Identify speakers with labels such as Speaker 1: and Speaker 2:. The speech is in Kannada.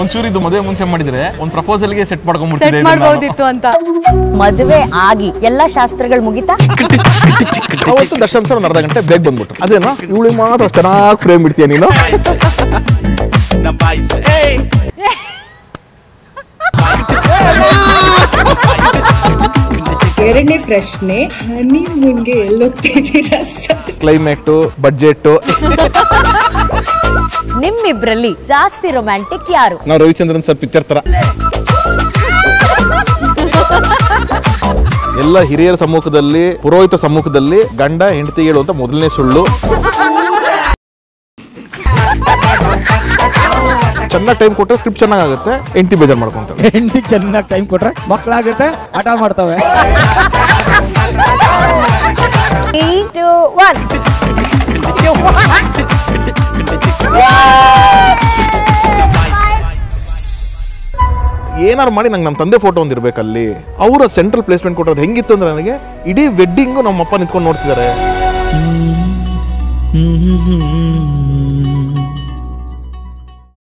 Speaker 1: ಒಂಚೂರು ಇದು ಮದುವೆ ಮುಂಚೆ ಮಾಡಿದ್ರೆ ಒಂದು ಪ್ರಪೋಸಲ್ಗೆ ಸೆಟ್ ಮಾಡ್ಕೊಂಡ್ಬಿಡ್ತಿದ್ದೆ
Speaker 2: ಅಂತ. ಮದುವೆ ಆಗಿ ಎಲ್ಲಾ ಶಾಸ್ತ್ರಗಳು ಮುಗಿತಾ
Speaker 1: ಅವತ್ತು ದರ್ಶನ್ ಸರ್ ಒಂದು ಅರ್ಧ ಗಂಟೆ ಬೇಗ ಬಂದ್ಬಿಟ್ರು. ಅದೇನಾ ಇವಳಿಗೆ ಮಾತ್ರ ಚೆನ್ನಾಗಿ ಫ್ರೇಮ್ ಇಡ್ತೀಯ ನೀನು.
Speaker 3: ಎರಡನೇ ಪ್ರಶ್ನೆ, ಹನಿಮೂನ್ಗೆ ಎಲ್ಲೋಗ್ತಿದ್ದೀರಾ?
Speaker 1: Climate, budget.
Speaker 2: ನಿಮ್ಮಿಬ್ರಲ್ಲಿ ಜಾಸ್ತಿ ರೊಮ್ಯಾಂಟಿಕ್ ಯಾರು?
Speaker 1: ನಾವು ರವಿಚಂದ್ರನ್ ಸರ್ ಪಿಕ್ಚರ್ ತರ ಎಲ್ಲ ಹಿರಿಯರ ಸಮ್ಮುಖದಲ್ಲಿ, ಪುರೋಹಿತ ಸಮ್ಮುಖದಲ್ಲಿ ಗಂಡ ಹೆಂಡತಿ ಹೇಳುವಂತ ಮೊದಲನೇ ಸುಳ್ಳು. ಚೆನ್ನಾಗಿ ಟೈಮ್ ಕೊಟ್ಟರೆ ಸ್ಕ್ರಿಪ್ಟ್ ಚೆನ್ನಾಗುತ್ತೆ, ಹೆಂಡತಿ ಬೇಜಾರು ಮಾಡ್ಕೊಂತಾರೆ.
Speaker 4: ಹೆಂಡತಿ ಚೆನ್ನಾಗಿ ಟೈಮ್ ಕೊಟ್ರೆ ಮಕ್ಕಳಾಗುತ್ತೆ, ಆಟ ಮಾಡ್ತವೆ.
Speaker 2: 3, 2, 1
Speaker 1: ಏನಾರು ಮಾಡಿ ನಂಗೆ ನಮ್ಮ ತಂದೆ ಫೋಟೋ ಒಂದಿರ್ಬೇಕಲ್ಲಿ. ಅವರ ಸೆಂಟ್ರಲ್ ಪ್ಲೇಸ್ಮೆಂಟ್ ಕೊಟ್ಟೋದು ಹೆಂಗಿತ್ತು ಅಂದ್ರೆ ನನಗೆ ಇಡೀ ವೆಡ್ಡಿಂಗು ನಮ್ಮಪ್ಪ ನಿಂತ್ಕೊಂಡು ನೋಡ್ತಿದ್ದಾರೆ.